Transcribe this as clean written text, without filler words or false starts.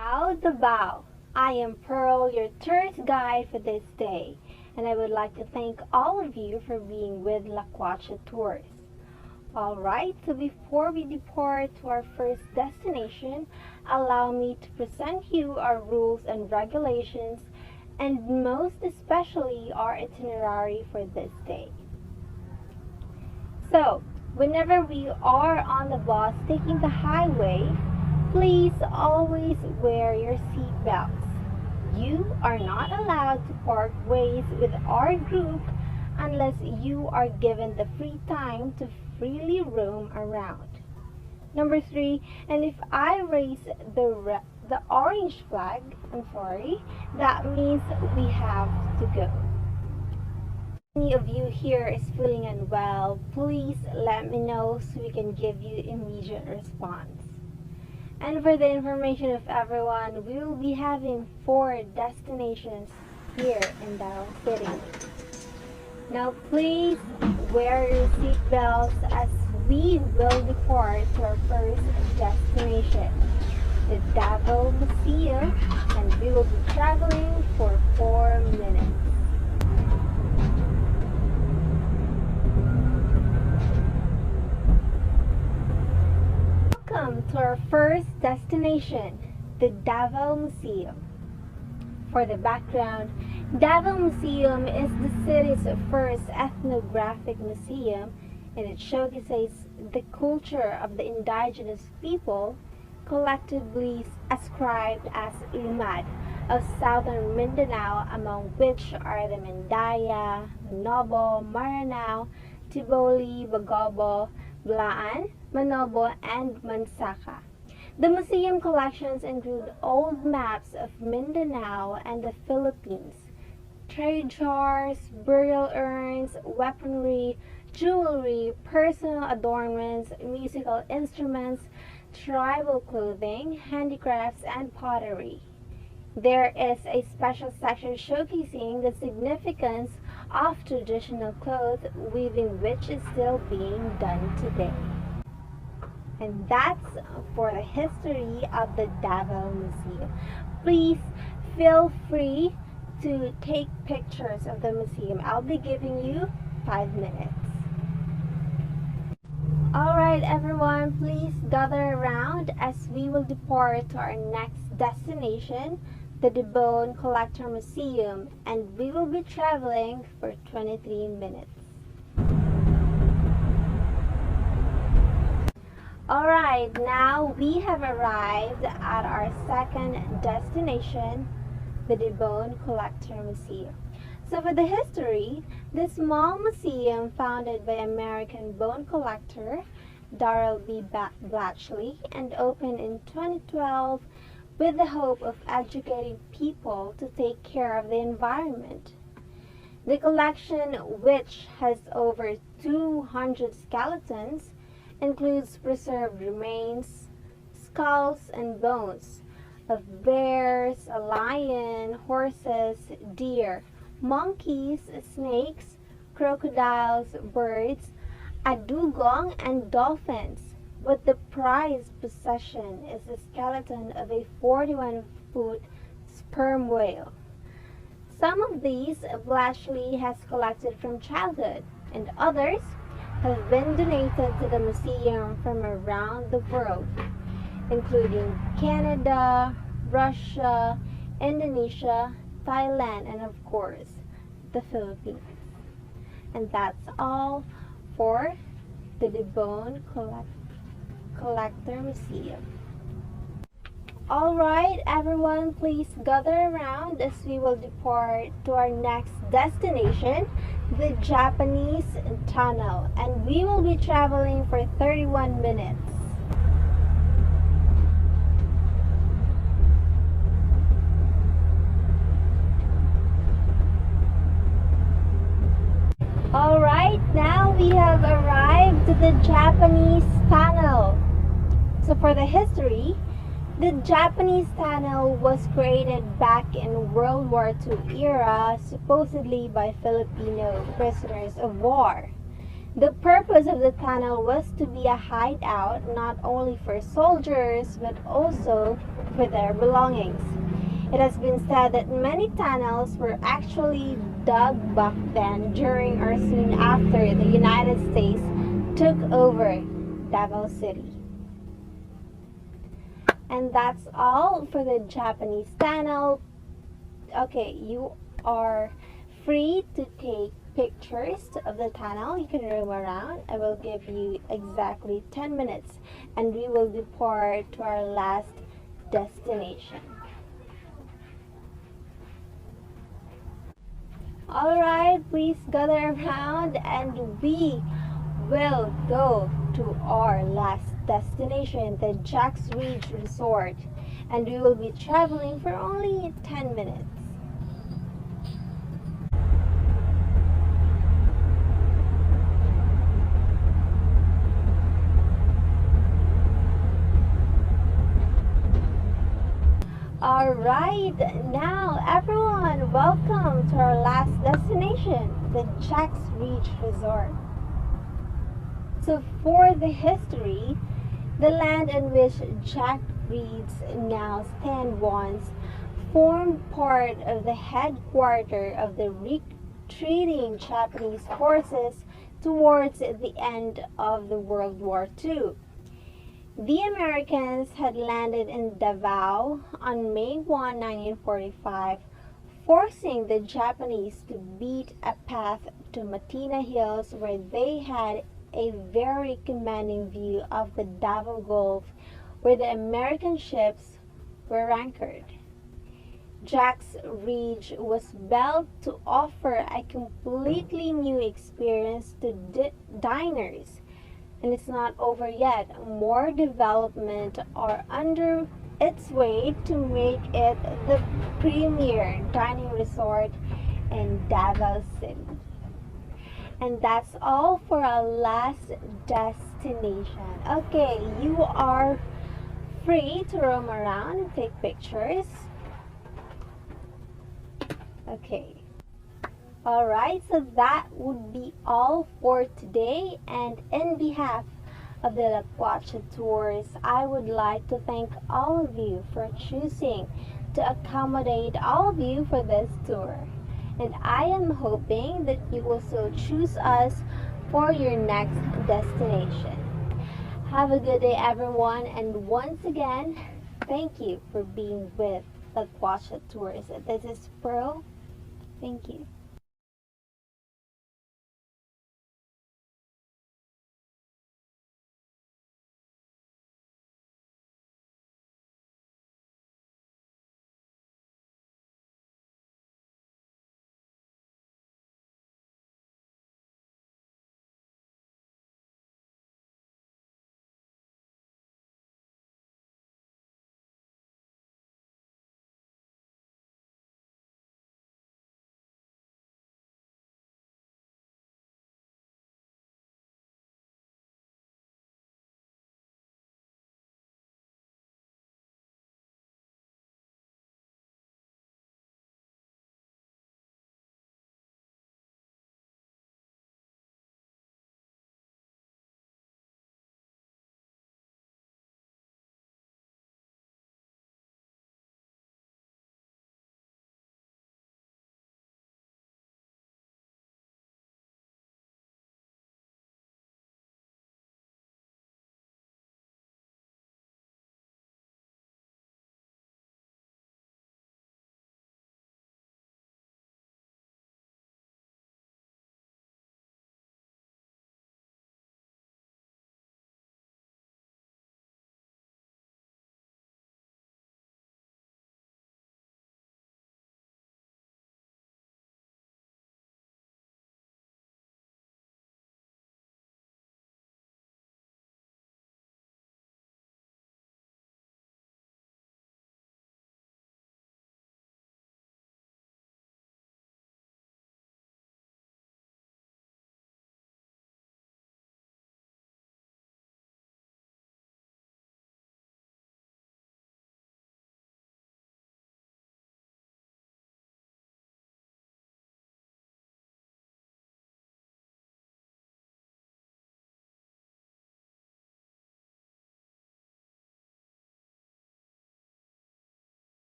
Davao. I am Pearl, your tourist guide for this day, and I would like to thank all of you for being with La Quacha Tours. Alright, so before we depart to our first destination, allow me to present you our rules and regulations, and most especially our itinerary for this day. So, whenever we are on the bus taking the highway, please always wear your seat belts. You are not allowed to part ways with our group unless you are given the free time to freely roam around. Number 3, and if I raise the orange flag, that means we have to go. If any of you here is feeling unwell, please let me know so we can give you immediate response. And for the information of everyone, we will be having 4 destinations here in Davao City. Now please wear your seatbelts as we will depart to our first destination, the Davao Museum, and we will be traveling for 4 minutes. Welcome to our first destination, the Davao Museum. For the background, Davao Museum is the city's first ethnographic museum, and it showcases the culture of the indigenous people, collectively ascribed as Lumad, of southern Mindanao, among which are the Mandaya, Manobo, Maranao, Tiboli, Bagobo, Blaan, Manobo, and Mansaka. The museum collections include old maps of Mindanao and the Philippines, trade jars, burial urns, weaponry, jewelry, personal adornments, musical instruments, tribal clothing, handicrafts, and pottery. There is a special section showcasing the significance of traditional cloth weaving, which is still being done today. And that's for the history of the Davao Museum. Please feel free to take pictures of the museum. I'll be giving you 5 minutes. Alright everyone, please gather around as we will depart to our next destination, the Bone Collector Museum, and we will be traveling for 23 minutes. Alright, now we have arrived at our second destination, the Bone Collector Museum. So for the history, this small museum founded by American bone collector Darrell B. Blatchley and opened in 2012 with the hope of educating people to take care of the environment. The collection, which has over 200 skeletons, includes preserved remains, skulls, and bones of bears, a lion, horses, deer, monkeys, snakes, crocodiles, birds, a dugong, and dolphins. But the prized possession is the skeleton of a 41-foot sperm whale. Some of these Blatchley has collected from childhood, and others have been donated to the museum from around the world, including Canada, Russia, Indonesia, Thailand, and of course, the Philippines. And that's all for the Bone Collector Museum. Alright everyone, please gather around as we will depart to our next destination, the Japanese Tunnel, and we will be traveling for 31 minutes. Alright, now we have arrived to the Japanese Tunnel. So for the history, the Japanese Tunnel was created back in World War II era, supposedly by Filipino prisoners of war. The purpose of the tunnel was to be a hideout not only for soldiers but also for their belongings. It has been said that many tunnels were actually dug back then during or soon after the United States took over Davao City. And that's all for the Japanese tunnel. Okay, you are free to take pictures of the tunnel. You can roam around. I will give you exactly 10 minutes and we will depart to our last destination. Alright, please gather around and we will go to our last destination, the Jack's Ridge Resort, and we will be traveling for only 10 minutes. Alright, now everyone, welcome to our last destination, the Jack's Ridge Resort. So for the history, the land on which Jack Reed's now stand once formed part of the headquarters of the retreating Japanese forces towards the end of the World War II. The Americans had landed in Davao on May 1, 1945, forcing the Japanese to beat a path to Matina Hills where they had a very commanding view of the Davao Gulf where the American ships were anchored. Jack's Ridge was built to offer a completely new experience to diners. And it's not over yet. More development are under its way to make it the premier dining resort in Davao City. And that's all for our last destination. Okay, you are free to roam around and take pictures. Okay. Alright, so that would be all for today, and in behalf of the La Cuacha Tours, I would like to thank all of you for choosing to accommodate all of you for this tour. And I am hoping that you will still choose us for your next destination. Have a good day everyone, and once again, thank you for being with La Cuacha Tours. This is Pearl. Thank you.